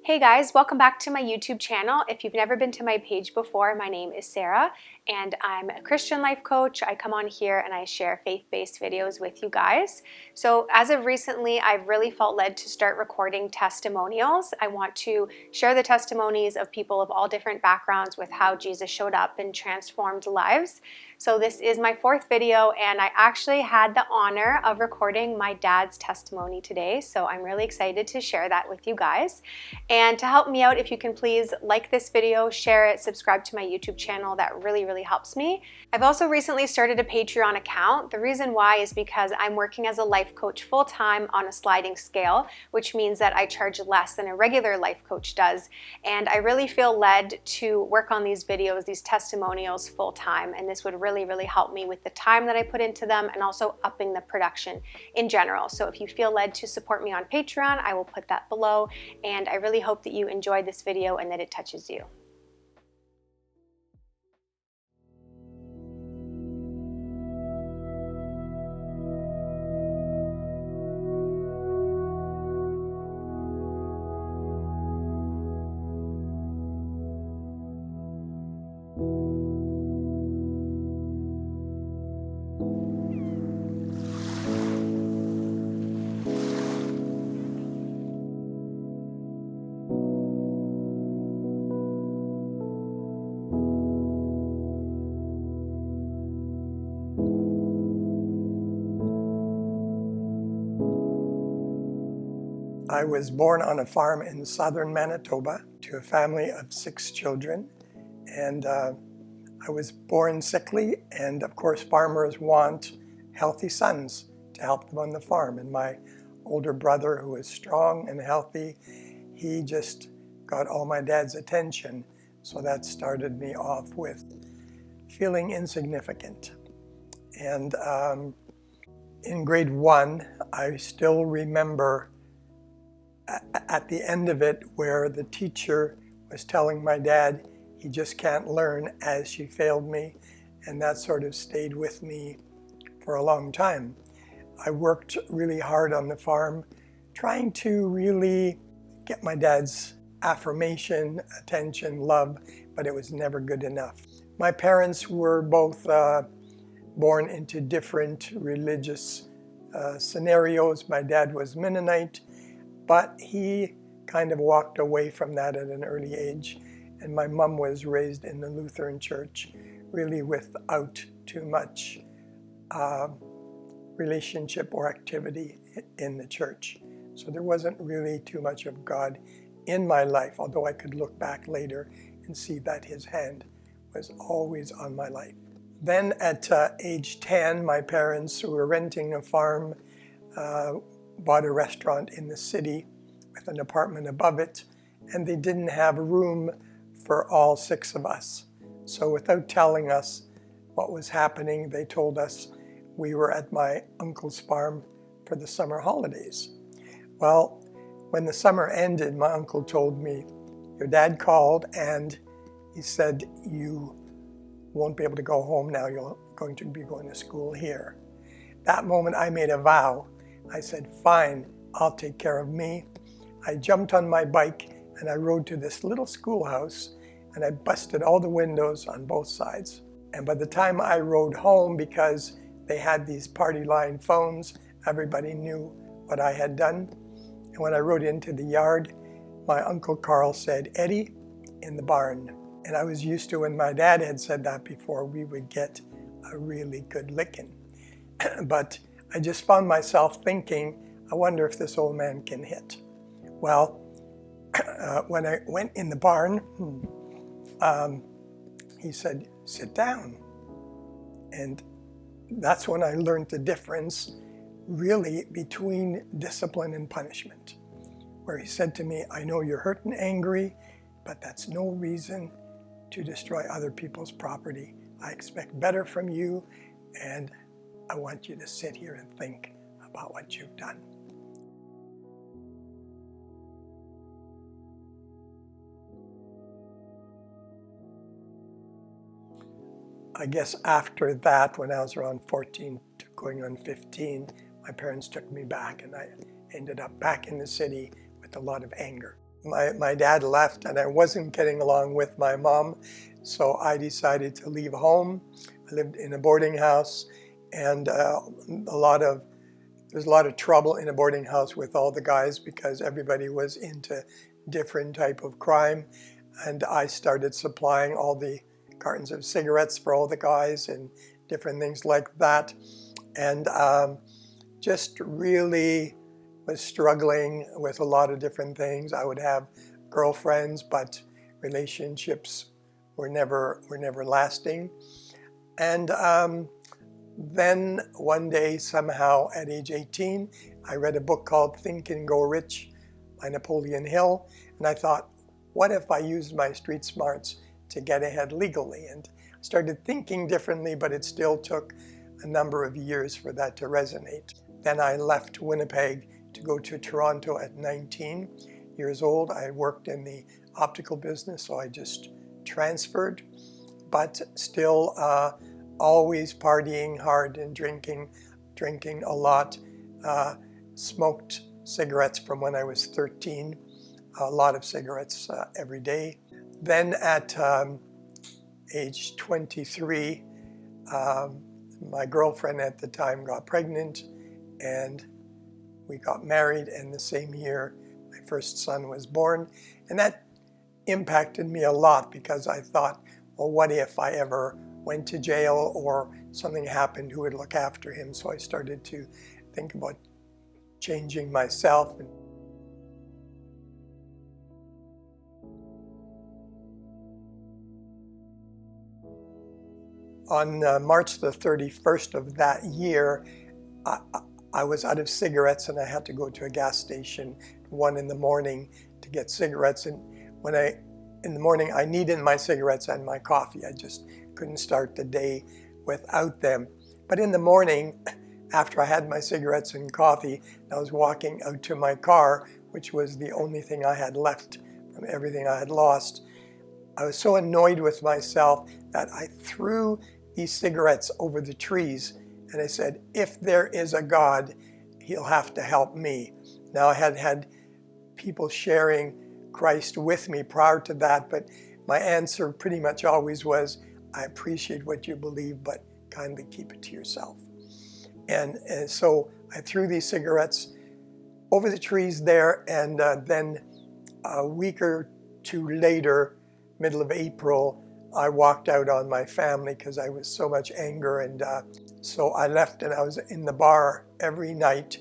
Hey guys, welcome back to my YouTube channel. If you've never been to my page before, my name is Sarah and I'm a Christian life coach. I come on here and I share faith-based videos with you guys. So as of recently, I've really felt led to start recording testimonials. I want to share the testimonies of people of all different backgrounds with how Jesus showed up and transformed lives. So this is my fourth video and I actually had the honor of recording my dad's testimony today. So I'm really excited to share that with you guys. And to help me out, if you can please like this video, share it, subscribe to my YouTube channel. That really helps me. I've also recently started a Patreon account. The reason why is because I'm working as a life coach full-time on a sliding scale, which means that I charge less than a regular life coach does. And I really feel led to work on these videos, these testimonials full-time. And this would really help me with the time that I put into them and also upping the production in general. So if you feel led to support me on Patreon, I will put that below. And I really hope that you enjoyed this video and that it touches you. I was born on a farm in southern Manitoba to a family of 6 children, and I was born sickly, and of course farmers want healthy sons to help them on the farm. And my older brother, who was strong and healthy, he just got all my dad's attention, so that started me off with feeling insignificant. And in grade 1, I still remember at the end of it where the teacher was telling my dad he just can't learn as she failed me, and that sort of stayed with me for a long time. I worked really hard on the farm trying to really get my dad's affirmation, attention, love, but it was never good enough. My parents were both born into different religious scenarios. My dad was Mennonite, but he kind of walked away from that at an early age. And my mom was raised in the Lutheran Church, really without too much relationship or activity in the church. So there wasn't really too much of God in my life, although I could look back later and see that his hand was always on my life. Then at age 10, my parents, who were renting a farm, bought a restaurant in the city with an apartment above it, and they didn't have room for all 6 of us. So without telling us what was happening, they told us we were at my uncle's farm for the summer holidays. Well, when the summer ended, my uncle told me, "Your dad called and he said you won't be able to go home now. You're going to be going to school here." That moment I made a vow. I said, "Fine, I'll take care of me." I jumped on my bike and I rode to this little schoolhouse and I busted all the windows on both sides. And by the time I rode home, because they had these party line phones, everybody knew what I had done. And when I rode into the yard, my Uncle Carl said, "Eddie, in the barn." And I was used to when my dad had said that before, we would get a really good licking. But I just found myself thinking, I wonder if this old man can hit. Well, when I went in the barn, he said, "Sit down." And that's when I learned the difference really between discipline and punishment, where he said to me, "I know you're hurt and angry, but that's no reason to destroy other people's property. I expect better from you, and I want you to sit here and think about what you've done." I guess after that, when I was around 14 to going on 15, my parents took me back and I ended up back in the city with a lot of anger. My dad left and I wasn't getting along with my mom, so I decided to leave home. I lived in a boarding house, and there's a lot of trouble in a boarding house with all the guys because everybody was into different type of crime, and I started supplying all the cartons of cigarettes for all the guys and different things like that, and just really was struggling with a lot of different things. I would have girlfriends, but relationships were never lasting. And then one day, somehow at age 18, I read a book called Think and Grow Rich by Napoleon Hill. And I thought, what if I used my street smarts to get ahead legally? And I started thinking differently, but it still took a number of years for that to resonate. Then I left Winnipeg to go to Toronto at 19 years old. I worked in the optical business, so I just transferred, but still always partying hard and drinking a lot. Smoked cigarettes from when I was 13, a lot of cigarettes every day. Then at age 23, my girlfriend at the time got pregnant, and we got married, and the same year my first son was born. And that impacted me a lot because I thought, well, what if I ever went to jail or something happened, who would look after him? So I started to think about changing myself. On March the 31st of that year, I was out of cigarettes and I had to go to a gas station 1 in the morning to get cigarettes. And in the morning, I needed my cigarettes and my coffee. I just couldn't start the day without them. But in the morning, after I had my cigarettes and coffee, I was walking out to my car, which was the only thing I had left from everything I had lost. I was so annoyed with myself that I threw these cigarettes over the trees. And I said, if there is a God, he'll have to help me. Now, I had people sharing Christ with me prior to that, but my answer pretty much always was, I appreciate what you believe, but kindly keep it to yourself. And so I threw these cigarettes over the trees there, and then a week or two later, middle of April, I walked out on my family because I was so much anger, and so I left and I was in the bar every night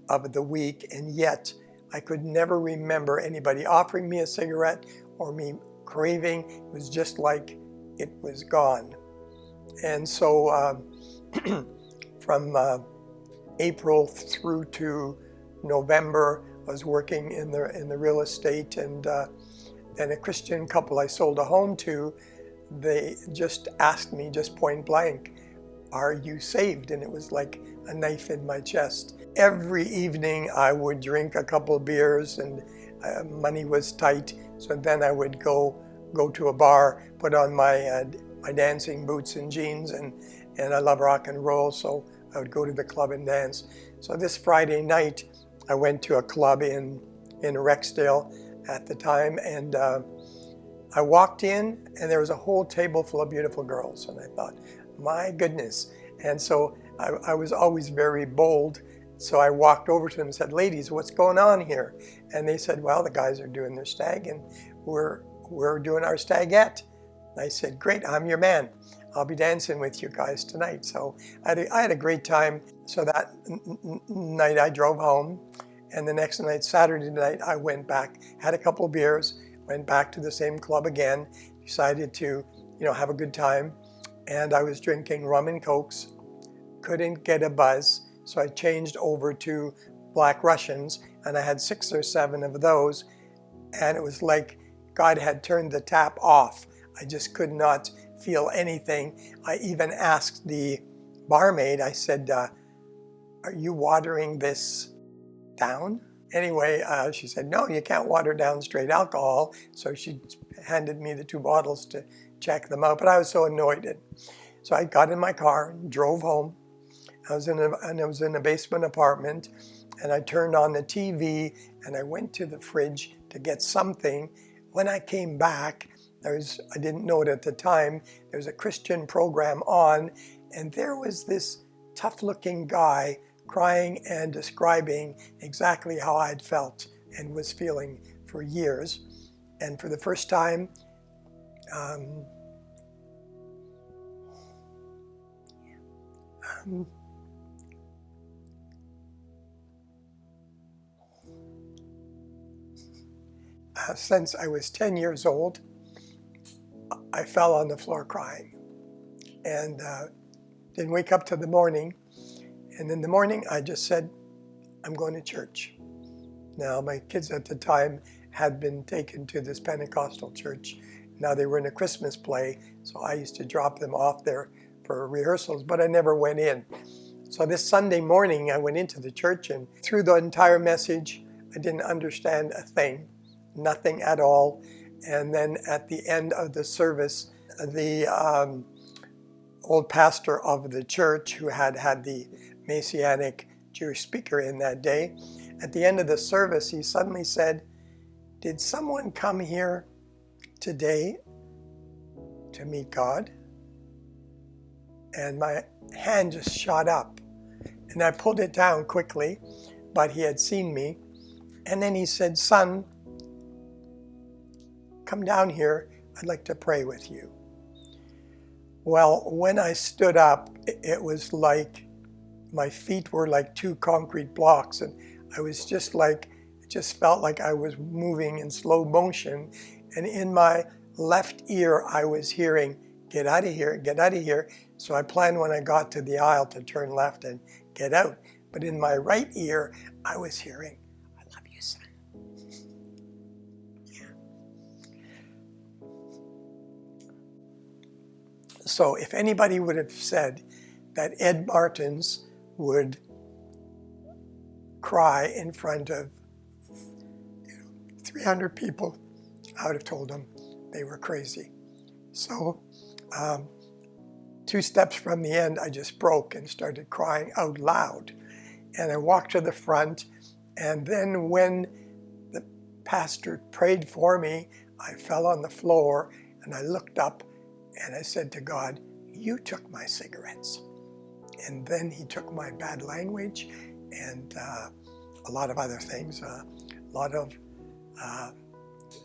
of the week, and yet I could never remember anybody offering me a cigarette or me craving. It was just like it was gone. And so from April through to November, I was working in the real estate, and then a Christian couple I sold a home to, they just asked me just point blank, are you saved? And it was like a knife in my chest. Every evening I would drink a couple of beers, and money was tight, so then I would go to a bar, put on my dancing boots and jeans, and I love rock and roll, so I would go to the club and dance. So this Friday night I went to a club in Rexdale at the time, and I walked in and there was a whole table full of beautiful girls, and I thought, my goodness. And so I was always very bold, so I walked over to them and said, ladies, what's going on here? And they said, well, the guys are doing their stag and we're doing our stagette. And I said, great, I'm your man. I'll be dancing with you guys tonight. So I had a great time. So that night I drove home, and the next night, Saturday night, I went back, had a couple of beers, went back to the same club again, decided to, have a good time. And I was drinking rum and cokes, couldn't get a buzz, so I changed over to Black Russians, and I had 6 or 7 of those, and it was like God had turned the tap off. I just could not feel anything. I even asked the barmaid, I said, are you watering this down? Anyway, she said, no, you can't water down straight alcohol. So she handed me the 2 bottles to check them out, but I was so annoyed. So I got in my car and drove home. I was in a basement apartment, and I turned on the TV and I went to the fridge to get something. When I came back, I didn't know it at the time, there was a Christian program on, and there was this tough-looking guy crying and describing exactly how I'd felt and was feeling for years. And for the first time, since I was 10 years old, I fell on the floor crying and didn't wake up till the morning. And in the morning, I just said, I'm going to church. Now, my kids at the time had been taken to this Pentecostal church. Now they were in a Christmas play, so I used to drop them off there for rehearsals, but I never went in. So this Sunday morning, I went into the church, and through the entire message, I didn't understand a thing, nothing at all. And then at the end of the service, the old pastor of the church, who had the Messianic Jewish speaker in that day, at the end of the service, he suddenly said, did someone come here today to meet God? And my hand just shot up, and I pulled it down quickly, but he had seen me. And then he said, son, come down here, I'd like to pray with you. Well, when I stood up, it was like my feet were like two concrete blocks, and I was just like, it just felt like I was moving in slow motion. And in my left ear, I was hearing, get out of here, get out of here. So I planned when I got to the aisle to turn left and get out. But in my right ear, I was hearing, I love you, son. So if anybody would have said that Ed Martins would cry in front of 300 people, I would have told them they were crazy. So 2 steps from the end, I just broke and started crying out loud. And I walked to the front, and then when the pastor prayed for me, I fell on the floor, and I looked up, and I said to God, you took my cigarettes. And then he took my bad language and a lot of other things, a lot of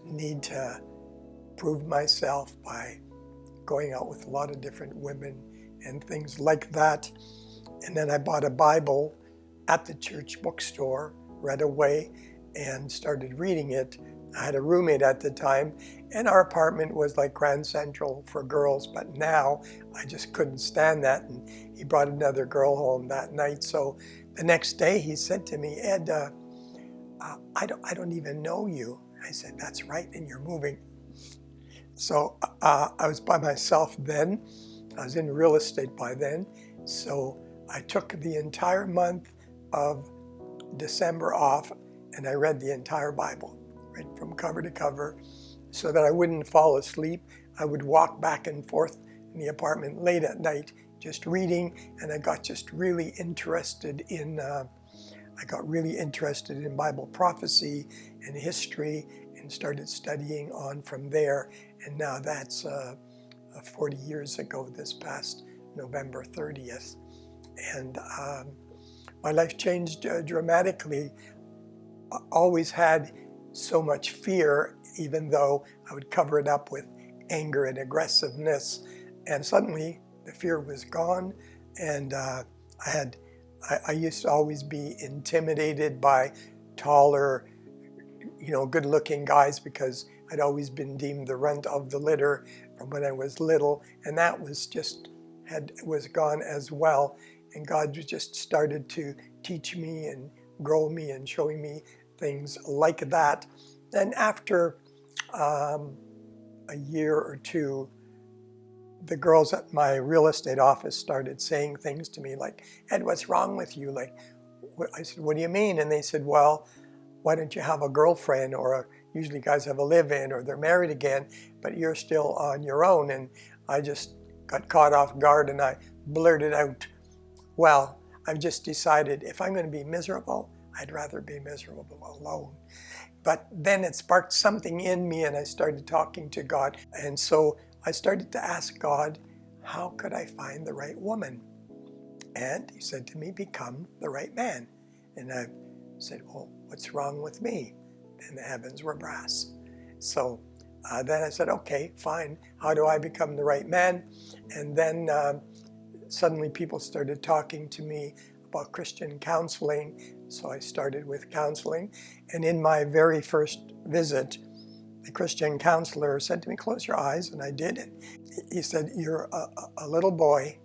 need to prove myself by going out with a lot of different women and things like that. And then I bought a Bible at the church bookstore, read away, and started reading it. I had a roommate at the time, and our apartment was like Grand Central for girls, but now I just couldn't stand that, and he brought another girl home that night. So the next day he said to me, Ed, I don't even know you. I said, that's right, and you're moving. So I was by myself then. I was in real estate by then. So I took the entire month of December off, and I read the entire Bible, right from cover to cover, so that I wouldn't fall asleep. I would walk back and forth in the apartment late at night, just reading, and I got just really interested in Bible prophecy and history, and started studying on from there. And now that's 40 years ago, this past November 30th. And my life changed dramatically. I always had so much fear, even though I would cover it up with anger and aggressiveness. And suddenly the fear was gone. And I used to always be intimidated by taller, good-looking guys, because I'd always been deemed the runt of the litter from when I was little, and that was gone as well. And God just started to teach me and grow me and showing me things like that. Then after a year or two, the girls at my real estate office started saying things to me like, Ed, what's wrong with you? I said, what do you mean? And they said, well, why don't you have a girlfriend? Or usually guys have a live-in, or they're married again, but you're still on your own. And I just got caught off guard, and I blurted out, well, I've just decided if I'm going to be miserable, I'd rather be miserable alone. But then it sparked something in me, and I started talking to God. And so I started to ask God, how could I find the right woman? And he said to me, become the right man. And I said, well, what's wrong with me? And the heavens were brass. So then I said, okay, fine. How do I become the right man? And then suddenly people started talking to me about Christian counseling. So I started with counseling. And in my very first visit, the Christian counselor said to me, close your eyes. And I did it. He said, you're a little boy,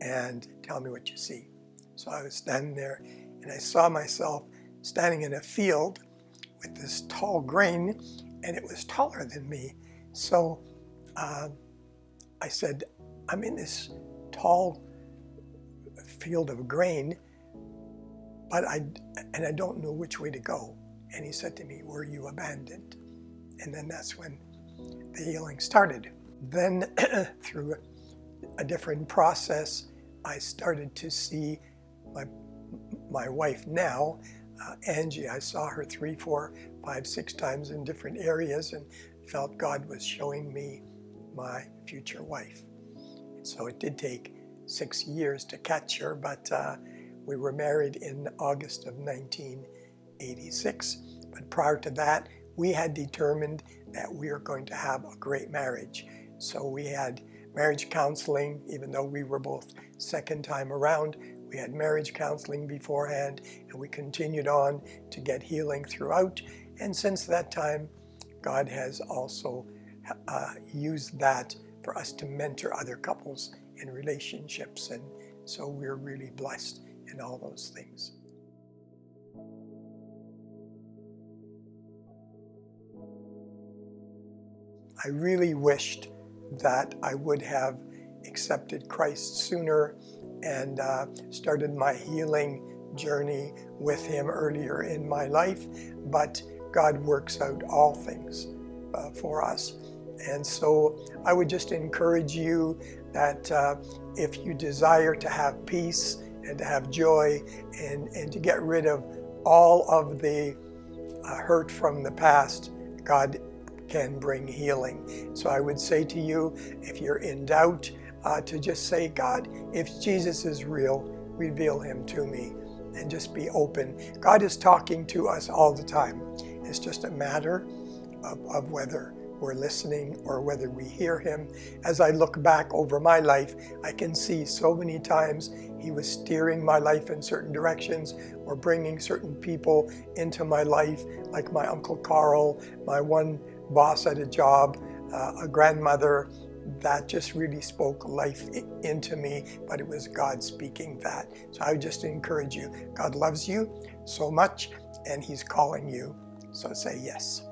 and tell me what you see. So I was standing there, and I saw myself standing in a field with this tall grain, and it was taller than me. So I said, I'm in this tall field of grain, but I don't know which way to go. And he said to me, were you abandoned? And then that's when the healing started. Then through a different process, I started to see my wife now, Angie. I saw her 3, 4, 5, 6 times in different areas, and felt God was showing me my future wife. So it did take 6 years to catch her, but we were married in August of 1986. But prior to that, we had determined that we were going to have a great marriage. So we had marriage counseling, even though we were both second time around. We had marriage counseling beforehand, and we continued on to get healing throughout. And since that time, God has also used that for us to mentor other couples in relationships. And so we're really blessed in all those things. I really wished that I would have accepted Christ sooner and started my healing journey with him earlier in my life, but God works out all things for us. And so I would just encourage you that if you desire to have peace and to have joy and to get rid of all of the hurt from the past, God can bring healing. So I would say to you, if you're in doubt, to just say, God, if Jesus is real, reveal him to me, and just be open. God is talking to us all the time. It's just a matter of whether we're listening or whether we hear him. As I look back over my life, I can see so many times he was steering my life in certain directions or bringing certain people into my life, like my Uncle Carl, my one boss at a job, a grandmother that just really spoke life into me, but it was God speaking that. So I would just encourage you, God loves you so much and he's calling you, so say yes.